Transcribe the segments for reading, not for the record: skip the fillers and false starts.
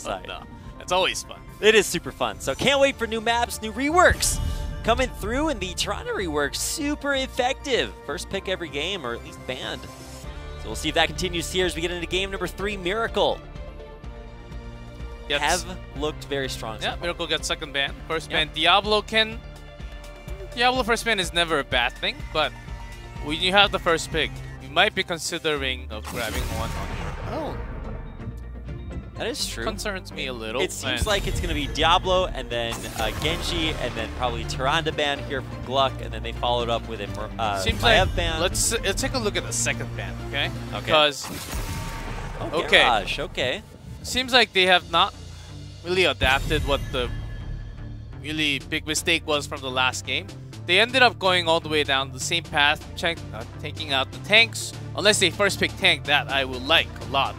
side. No, it's always fun. It is super fun. So can't wait for new maps, new reworks coming through, and the Toronto rework super effective. First pick every game, or at least banned. So we'll see if that continues here as we get into game number 3, Miracle. Have looked very strong. Yeah, Miracle gets second ban. First ban, Diablo first ban is never a bad thing, but when you have the first pick, you might be considering of grabbing one on your own. That is true. Concerns me a little. It seems like it's going to be Diablo, and then Genji, and then probably Tyrande ban here from Gluck, and then they followed up with a seems Maiev like ban. Let's take a look at the second ban, okay? Okay. Because okay. Seems like they have not really adapted what the really big mistake was from the last game. They ended up going all the way down the same path, taking out the tanks. Unless they first pick tank, that I would like a lot.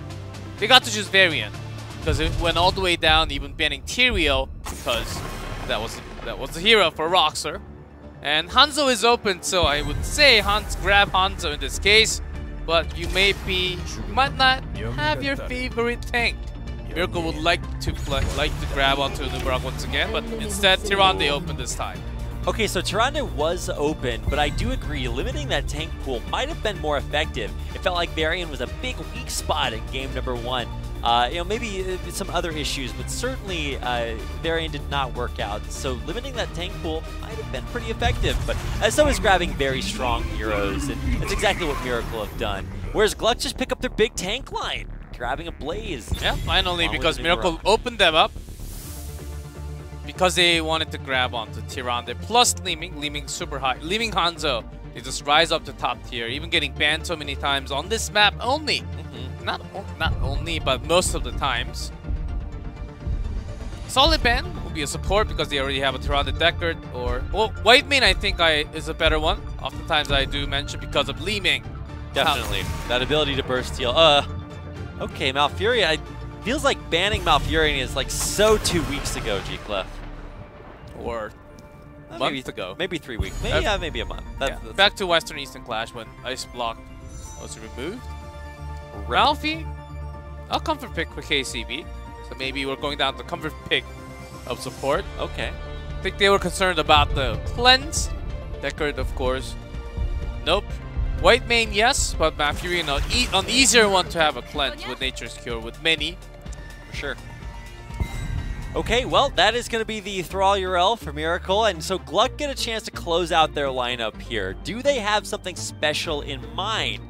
They got to choose variant because it went all the way down, even banning Tyrael because that was the hero for Roxer. And Hanzo is open, so I would say grab Hanzo in this case. But you might not have your favorite tank. Miracle would like to grab onto Nubarak once again, but instead Tyrande opened this time. Okay, so Tyrande was open, but I do agree, limiting that tank pool might have been more effective. It felt like Varian was a big weak spot in game number 1. You know, maybe some other issues, but certainly Varian did not work out. So limiting that tank pool might have been pretty effective, but so is grabbing very strong heroes, and that's exactly what Miracle have done. Whereas Gluck just pick up their big tank line, grabbing a Blaze. Yeah, finally, because Miracle opened them up. Because they wanted to grab onto Tyrande plus Leeming super high. Leeming Hanzo, they just rise up to top tier, even getting banned so many times on this map only. Not only, but most of the times. Solid ban will be a support because they already have a Tyrande Deckard, or well, White Main I think is a better one. Oftentimes I do mention because of Leeming. Definitely. That ability to burst heal. Okay, Malfurion. Feels like banning Malfurion is like so 2 weeks ago, G-Clef. Or a month ago. Maybe 3 weeks. Maybe, maybe a month. That's back to Western Eastern Clash when Ice Block was removed. Ralphie, I'll comfort pick for KCB. So maybe we're going down the comfort pick of support. Okay. I think they were concerned about the cleanse. Deckard, of course. Nope. White main, yes, but Malfurion an easier one to have a cleanse with Nature's Cure with many. For sure. Okay, well, that is going to be the Thrall URL for Miracle, and so Gluck get a chance to close out their lineup here. Do they have something special in mind?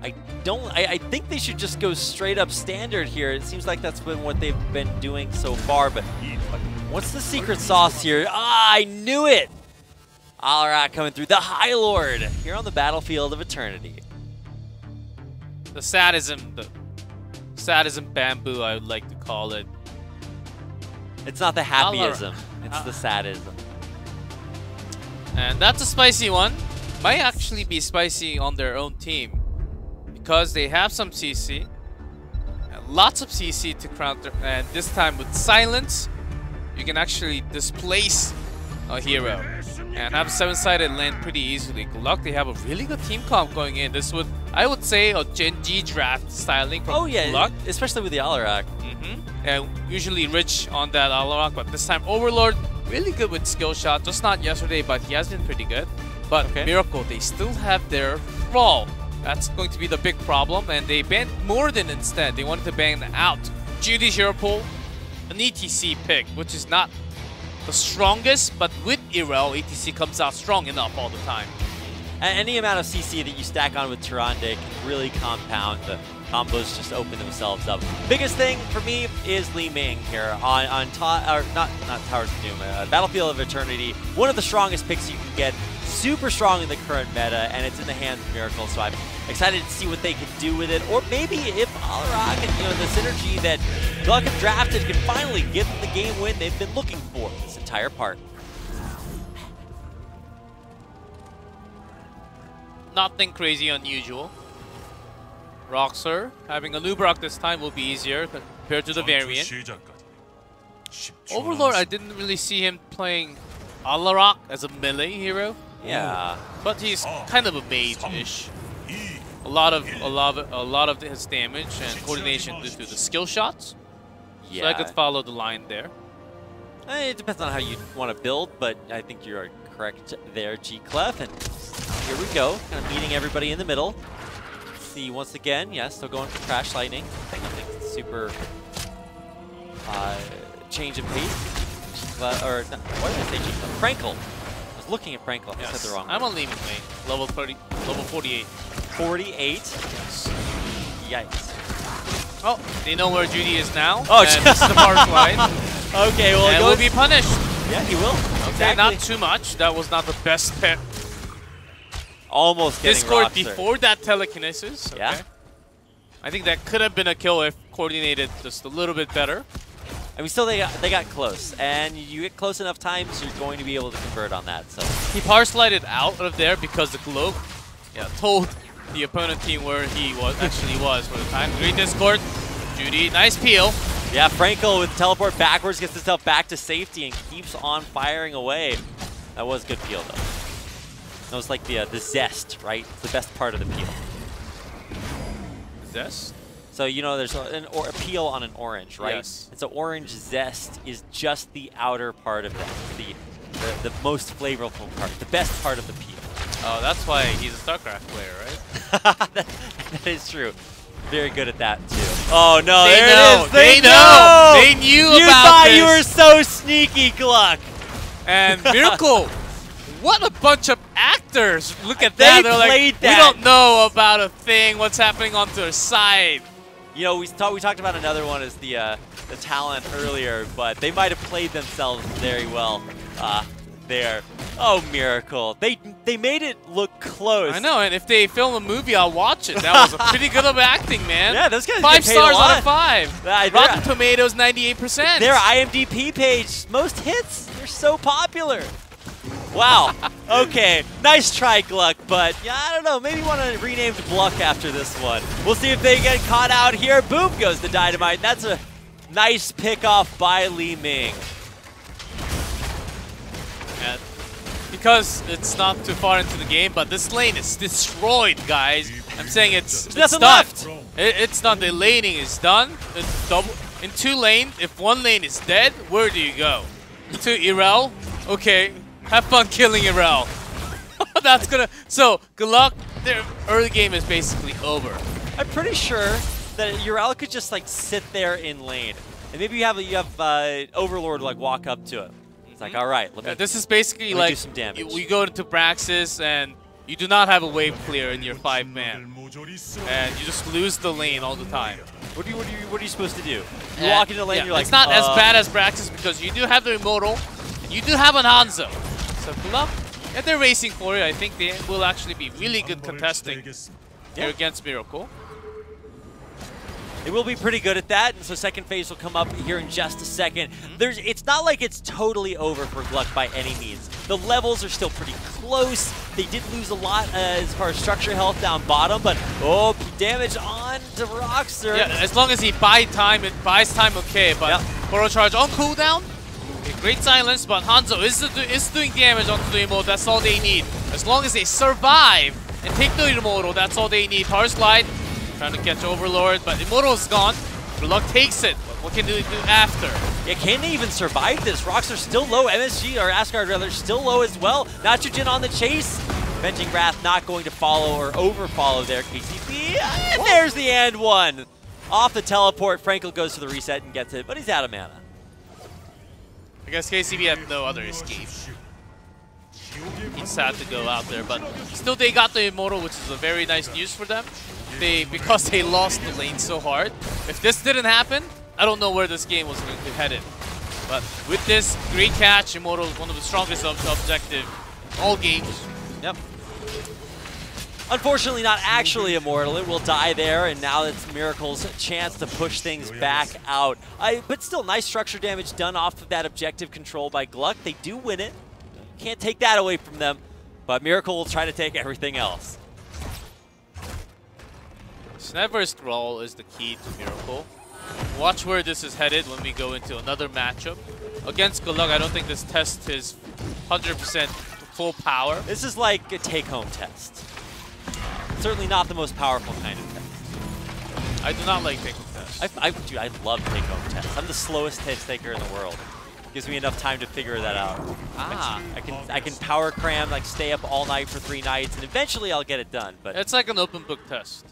I think they should just go straight up standard here. It seems like that's been what they've been doing so far, but what's the secret sauce here? Ah, I knew it! Alarak coming through, the High Lord, here on the battlefield of eternity. The sadism bamboo, I would like to call it. It's not the happyism, it's the sadism. And that's a spicy one. Might actually be spicy on their own team. Because they have some CC. And lots of CC to counter. And this time with silence, you can actually displace a hero. And have 7-sided land pretty easily. Gluck, they have a really good team comp going in. This would, I would say, a Gen G draft styling from Gluck. Especially with the Alarak. And usually rich on that Alarak, but this time Overlord, really good with skill shot. Just not yesterday, but he has been pretty good. But Miracle, they still have their Thrall. That's going to be the big problem, and they banned Morden instead. They wanted to ban out Judy's hero pool, an ETC pick, which is not the strongest, but with Irel, ETC comes out strong enough all the time. Any amount of CC that you stack on with Tyrande can really compound. The combos just open themselves up. Biggest thing for me is Li Ming here on not Towers of Doom, Battlefield of Eternity. One of the strongest picks you can get. Super strong in the current meta, and it's in the hands of Miracle, so I'm excited to see what they can do with it. Or maybe if Alarak and the synergy that Gluck have drafted can finally give them the game win they've been looking for this entire part. Nothing crazy unusual. Roxer having a Lubrak this time will be easier compared to the variant. Overlord, I didn't really see him playing Alarak as a melee hero. Yeah, but he's kind of a mage-ish. A lot of his damage and coordination due to the skill shots. Yeah. So I could follow the line there. It depends on how you want to build, but I think you're correct there, G-Clef. And here we go, kind of meeting everybody in the middle. See once again, yes, still going for Crash Lightning. Nothing super change in pace. Or no, what did I say? G-Clef? Frankle. I was looking at Frankle. I said the wrong. I'm on leaving lane. Level 30, level 48. 48. Yes. Yikes. Oh, they know where Judy is now. Oh, and this is the power slide. Okay, well, and will be punished. Yeah, he will. Okay, Exactly. not too much. That was not the best pet. Almost getting Discord Roxer. before that telekinesis. Okay. Yeah. I think that could have been a kill if coordinated just a little bit better. I mean, still they got close, and you get close enough times, you're going to be able to convert on that. So He power slided out of there because the Gluck told the opponent team where he actually was for the time. Great Discord. Judy, nice peel. yeah, Franco with teleport backwards gets himself back to safety and keeps on firing away. That was good peel though. That was like the zest, right? It's the best part of the peel. Zest? So you know there's a peel on an orange, right? Yes. And so orange zest is just the outer part of that, the most flavorful part, the best part of the peel. Oh, that's why he's a StarCraft player, right? that is true. Very good at that too. Oh no, They there know. it is. They know. know. They knew You about thought this. you were so sneaky, Gluck. And Miracle, what a bunch of actors. Look at They that. They're like, played that. we don't know about a thing. What's happening on their side? You know, we talked about another one as the talent earlier, but they might have played themselves very well there. Oh, Miracle. They made it look close. I know, and if they film a movie, I'll watch it. That was a pretty good of acting, man. Yeah, those guys 5 get paid a stars lot. out of 5. Rotten Tomatoes, 98%. Their IMDb page, most hits. They're so popular. Wow. Okay. Nice try, Gluck, but yeah, I don't know. Maybe want to rename Gluck after this one. We'll see if they get caught out here. Boom goes the Dynamite. That's a nice pick-off by Li Ming. And because it's not too far into the game, but this lane is destroyed, guys. I'm saying it's nothing done. left. It's done. The laning is done. It's double in 2 lanes. If 1 lane is dead, where do you go? To Irel? Okay, have fun killing Irel. That's gonna. So good luck. Their early game is basically over. I'm pretty sure that Urel could just like sit there in lane, and maybe you have Overlord like walk up to it. It's like, all right, let me. This is basically let me like do some damage. we go into Braxis and you do not have a wave clear in your 5-man, and you just lose the lane all the time. What are you supposed to do? You walk into the lane, Yeah, you're like, it's not as bad as Braxis because you do have the Immortal, and you do have an Hanzo. So good luck. And they're racing for it. I think they will actually be really good contesting here against Miracle. They will be pretty good at that, and so second phase will come up here in just a second. It's not like it's totally over for Gluck by any means. The levels are still pretty close. They did lose a lot as far as structure health down bottom, but damage on to Roxer. Yeah, as long as he buys time, okay, but Borrow Charge on cooldown. Okay, great silence, but Hanzo is doing damage onto the Immortal. That's all they need. As long as they survive and take the Immortal, that's all they need. Power Slide. Trying to catch Overlord, but Immortal's gone. Gluck takes it. What can they do after? Yeah, can they even survive this? Roxer's still low. MSG, or Asgard rather, still low as well. Nitrogen on the chase. Avenging Wrath not going to follow or over-follow there, KCP. And there's the and one. Off the teleport, Frankel goes to the reset and gets it, but he's out of mana. I guess KCB had no other escape. He's had to go out there, but still they got the Immortal, which is a very nice news for them. Because they lost the lane so hard. If this didn't happen, I don't know where this game was going to head in. But with this great catch, Immortal is one of the strongest objective all games. Yep. Unfortunately, not actually Immortal. It will die there, and now it's Miracle's chance to push things back out. But still, nice structure damage done off of that objective control by Gluck. They do win it. Can't take that away from them. But Miracle will try to take everything else. Never scroll is the key to Miracle. Watch where this is headed when we go into another matchup. Against Gluck, I don't think this test is 100% full power. This is like a take-home test. Certainly not the most powerful kind of test. I do not like take-home tests. Dude, I love take-home tests. I'm the slowest test taker in the world. Gives me enough time to figure that out. I can power cram, like stay up all night for 3 nights, and eventually I'll get it done. But it's like an open book test.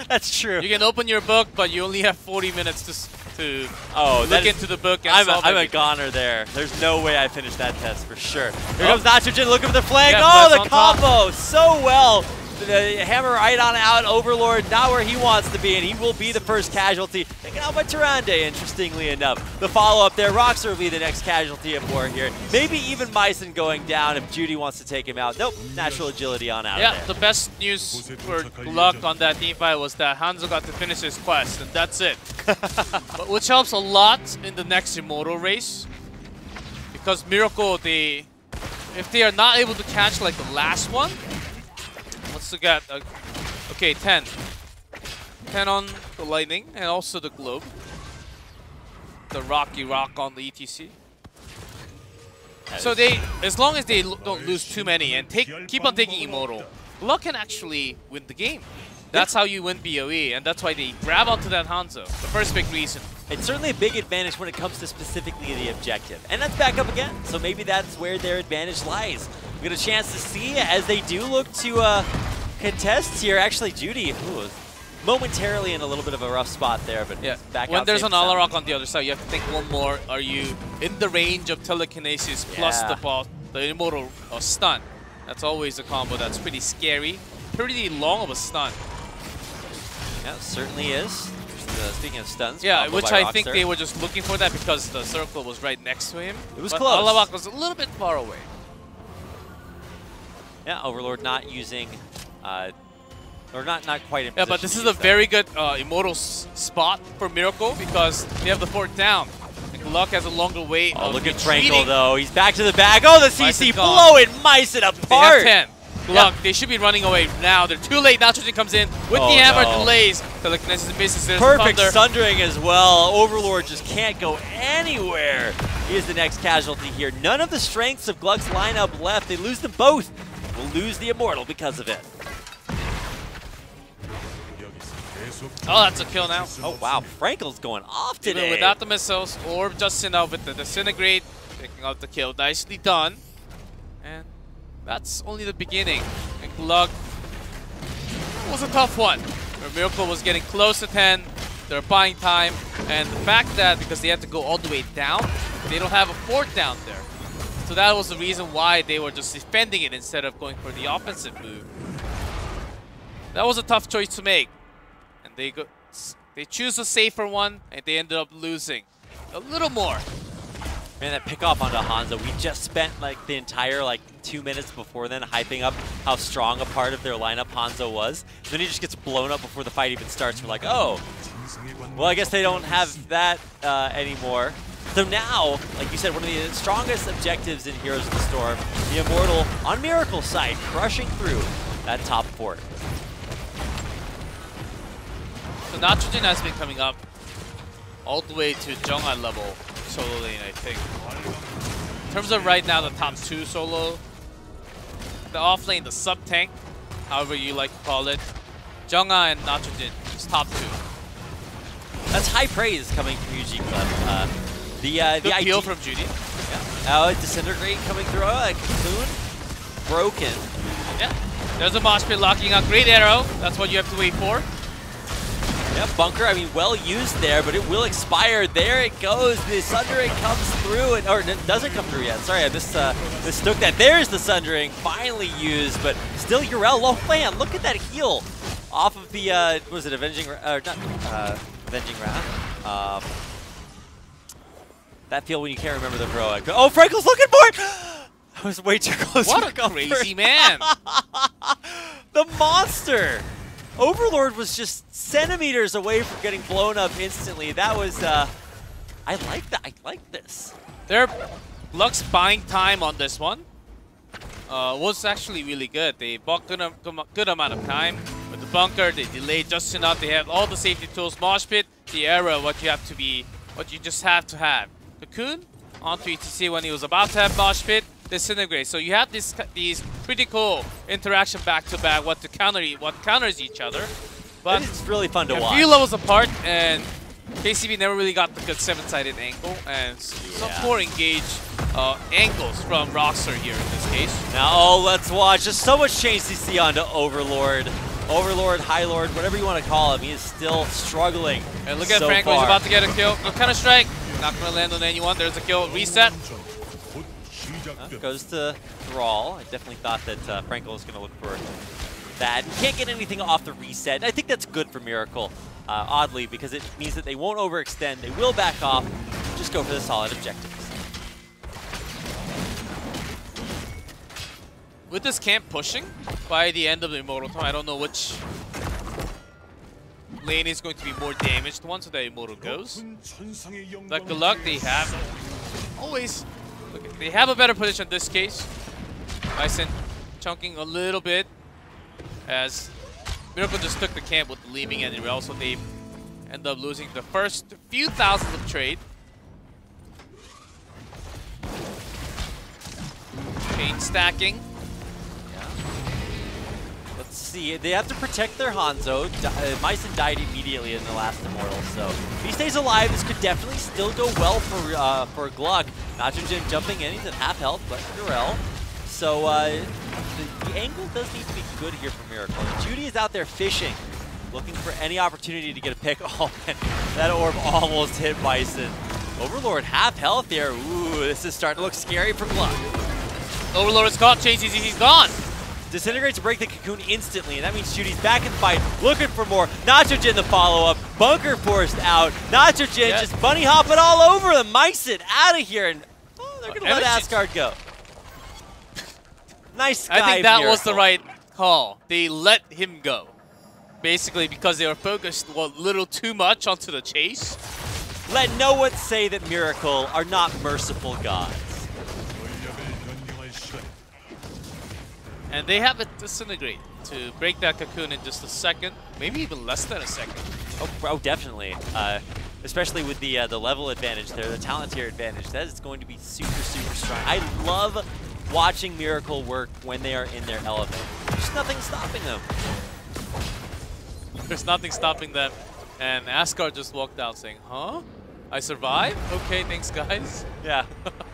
That's true. You can open your book, but you only have 40 minutes to look into the book and I'm a goner there. There's no way I finish that test for sure. Here comes Nitrogen looking for the flank. Oh, the combo so well. The hammer right on out. Overlord not where he wants to be, and he will be the first casualty. Taken out by Tyrande, interestingly enough. The follow-up there, Roxer will be the next casualty of war here. Maybe even Myson going down if Judy wants to take him out. Nope, natural agility on out of there. The best news for Gluck on that team fight was that Hanzo got to finish his quest, and that's it. But which helps a lot in the next Immortal race. Because Miracle, if they are not able to catch like the last one, let's look at, okay, 10. 10 on the Lightning and also the Globe. The Rocky Rock on the ETC. So as long as they don't lose too many and keep on taking Immortal, Gluck can actually win the game. That's how you win BOE, and that's why they grab onto that Hanzo. The first big reason. It's certainly a big advantage when it comes to specifically the objective. And that's back up again, so maybe that's where their advantage lies. We get a chance to see as they do look to contest here. Actually, Judy, momentarily in a little bit of a rough spot there, but back when out there's an Alarok on the other side, you have to think one more. Are you in the range of telekinesis plus the Immortal stun? That's always a combo that's pretty scary. Pretty long of a stun. Yeah, it certainly is. Speaking of stuns, yeah, which I think they were just looking for that because the circle was right next to him. It was but close. Alarok was a little bit far away. Yeah, Overlord not using, or not quite in Yeah, but this is a very good Immortal spot for Miracle because they have the fort down. And Gluck has a longer way of look at Frankel though. He's back to the back. Oh, the CC blowing Myson apart. They have 10. Gluck, they should be running away now. They're too late. Nitrogen comes in with the hammer, delays. Telekinesis misses. There's perfect sundering as well. Overlord just can't go anywhere. He is the next casualty here. None of the strengths of Gluck's lineup left. They lose them both. Will lose the Immortal because of it. Oh, that's a kill now. Oh, wow. Frankel's going off today. Even without the missiles or just enough with the Disintegrate, picking up the kill. Nicely done. And that's only the beginning. And Gluck was a tough one. Where Miracle was getting close to 10. They're buying time. And the fact that because they had to go all the way down, they don't have a fort down there. So that was the reason why they were just defending it instead of going for the offensive move. That was a tough choice to make. And they choose a safer one, and they ended up losing a little more. Man, that pick off onto Hanzo, we just spent like the entire 2 minutes before then hyping up how strong a part of their lineup Hanzo was. Then he just gets blown up before the fight even starts. We're like, oh, well, I guess they don't have that anymore. So now, like you said, one of the strongest objectives in Heroes of the Storm, the Immortal on Miracle's side, crushing through that top fort. So Nitrogen has been coming up all the way to Jung'an level solo lane, I think. In terms of right now, the top 2 solo, the off lane, the sub tank, however you like to call it, Jung'an and Nitrogen is top 2. That's high praise coming from UG Club. Good peel from Judy. Yeah. Disintegrate coming through. Cocoon broken. Yeah. There's a mosh pit locking out. Great arrow. That's what you have to wait for. Yeah, bunker, I mean, well used there, but it will expire. There it goes. The Sundering comes through, or it doesn't come through yet. Sorry, I mistook that. There's the Sundering, finally used, but still Urel. Oh, man, look at that heal off of the, what was it, Avenging, Avenging Wrath? That feel when you can't remember the heroic. Oh, Frankel's looking for it! I was way too close. What a crazy man! The monster! Overlord was just centimeters away from getting blown up instantly. That was, I like that. I like this. Gluck's buying time on this one was actually really good. They bought good amount of time with the bunker. They delayed just enough. They have all the safety tools. Mosh pit, the arrow, what you just have to have. Cocoon onto ETC when he was about to have mosh pit. Disintegrate. So you have these pretty cool interaction back to back. What counters each other. But it's really fun to a watch. few levels apart, and KCB never really got the good 7-sided angle, and some poor engage angles from Roxer here in this case. Now, oh, let's watch. Just so much change to see onto Overlord. Overlord, High Lord, whatever you want to call him, he is still struggling. And look at so Franco, he's far. about to get a kill. No counter-strike, not going to land on anyone. There's a kill, reset. Goes to Thrall. I definitely thought that Franco was going to look for that. Can't get anything off the reset. I think that's good for Miracle, oddly, because it means that they won't overextend. They will back off. Just go for the solid objectives. With this camp pushing, by the end of the Immortal time, I don't know which lane is going to be more damaged once the Immortal goes. But Gluck, they have always, look, they have a better position in this case. Bison chunking a little bit as Miracle just took the camp with the leaving and rail, so they end up losing the first few thousands of trade. Chain stacking. See, they have to protect their Hanzo. Myson died immediately in the last Immortal, so if he stays alive, this could definitely still go well for Gluck. Nacho Jim jumping in, he's at half health, but Durell. So the angle does need to be good here for Miracle. Judy is out there fishing, looking for any opportunity to get a pick. Oh man, that orb almost hit Bison. Overlord half health here. Ooh, this is starting to look scary for Gluck. Overlord is caught, Chase, he's gone. Disintegrate to break the cocoon instantly, and that means Judy's back in the fight, looking for more. Nacho Jin the follow-up, bunker forced out. Nacho Jin just bunny hopping all over them. Myson out of here, and they're going to let Asgard go. Nice guy, I think that Miracle. was the right call. They let him go, basically because they were focused a little too much onto the chase. Let no one say that Miracle are not merciful gods. And they have it disintegrate to break that cocoon in just a second, maybe even less than a second. Oh definitely. Especially with the level advantage there, the talent tier advantage. That is going to be super, super strong. I love watching Miracle work when they are in their element. There's nothing stopping them. There's nothing stopping them. And Asgard just walked out saying, huh? I survived? Okay, thanks guys. Yeah.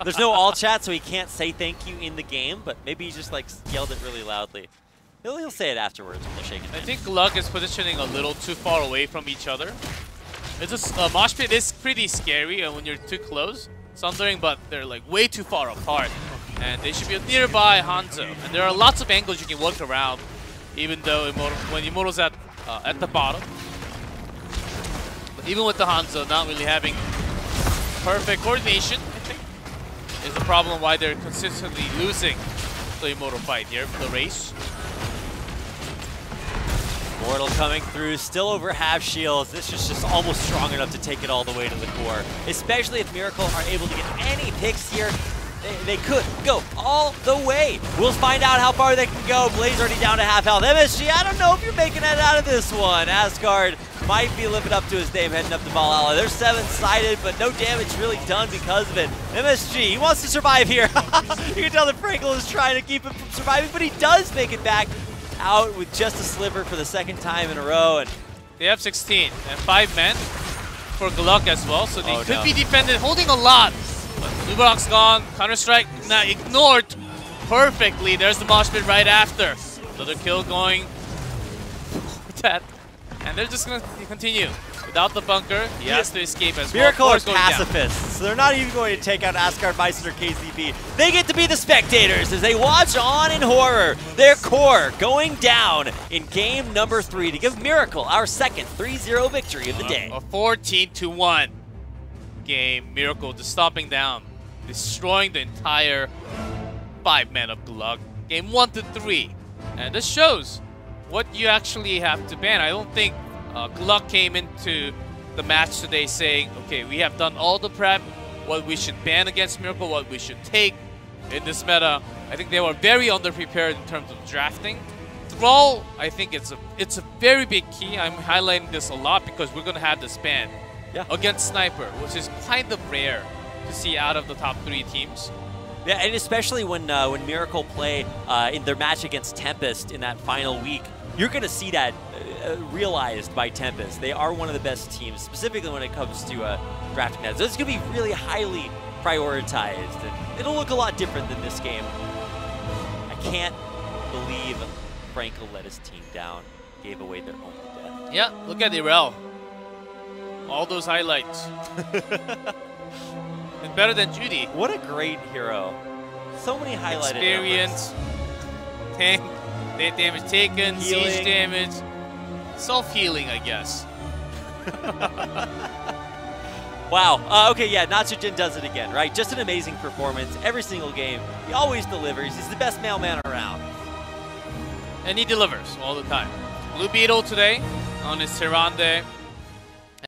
There's no all chat, so he can't say thank you in the game, but maybe he just like yelled it really loudly. He'll say it afterwards when they're shaking hands. I think Gluck is positioning a little too far away from each other. It's just, mosh pit is pretty scary when you're too close, Sundering, but they're like way too far apart. And they should be nearby Hanzo. And there are lots of angles you can work around, even though when Immortal's at the bottom. But even with the Hanzo not really having perfect coordination, I think, is the problem why they're consistently losing the Immortal fight here, the race. Immortal coming through, still over half shields. This is just almost strong enough to take it all the way to the core. Especially if Miracle are able to get any picks here. They could go all the way. We'll find out how far they can go. Blaze already down to half health. MSG, I don't know if you're making it out of this one. Asgard might be living up to his name heading up to Valhalla. They're 7-sided, but no damage really done because of it. MSG, he wants to survive here. You can tell that Frankel is trying to keep him from surviving, but he does make it back out with just a sliver for the second time in a row. And they have 16 and 5 men for Gluck as well, so they could be defended, holding a lot. But Nubarak's gone, Counter-Strike now ignored perfectly. There's the mosh pit right after. Another kill going with that. And they're just going to continue. Without the bunker, he has to escape as well. Miracle are pacifists, so they're not even going to take out Asgard, Bison, or KCB. They get to be the spectators as they watch on in horror. Their core going down in game number 3 to give Miracle our second 3-0 victory of the day. A 14-1 game. Miracle just stomping down, destroying the entire 5 men of Gluck. Game 1-3. And this shows what you actually have to ban. I don't think Gluck came into the match today saying, okay, we have done all the prep, what we should ban against Miracle, what we should take in this meta. I think they were very underprepared in terms of drafting. Thrall, I think it's a very big key. I'm highlighting this a lot because we're going to have this ban against Sniper, which is kind of rare to see out of the top 3 teams. Yeah, and especially when Miracle play in their match against Tempest in that final week. you're going to see that realized by Tempest. They are one of the best teams, specifically when it comes to drafting that. So it's going to be really highly prioritized, and it'll look a lot different than this game. I can't believe Franco let his team down, gave away their only death. Yeah, look at Irel. All those highlights. And better than Judy. What a great hero. So many highlighted experience, tank, damage taken, healing. siege damage, self-healing, I guess. Wow. Okay, yeah, Natsujin does it again, right? Just an amazing performance every single game. He always delivers. He's the best mailman around. And he delivers all the time. Blue Beetle today on his Tyrande.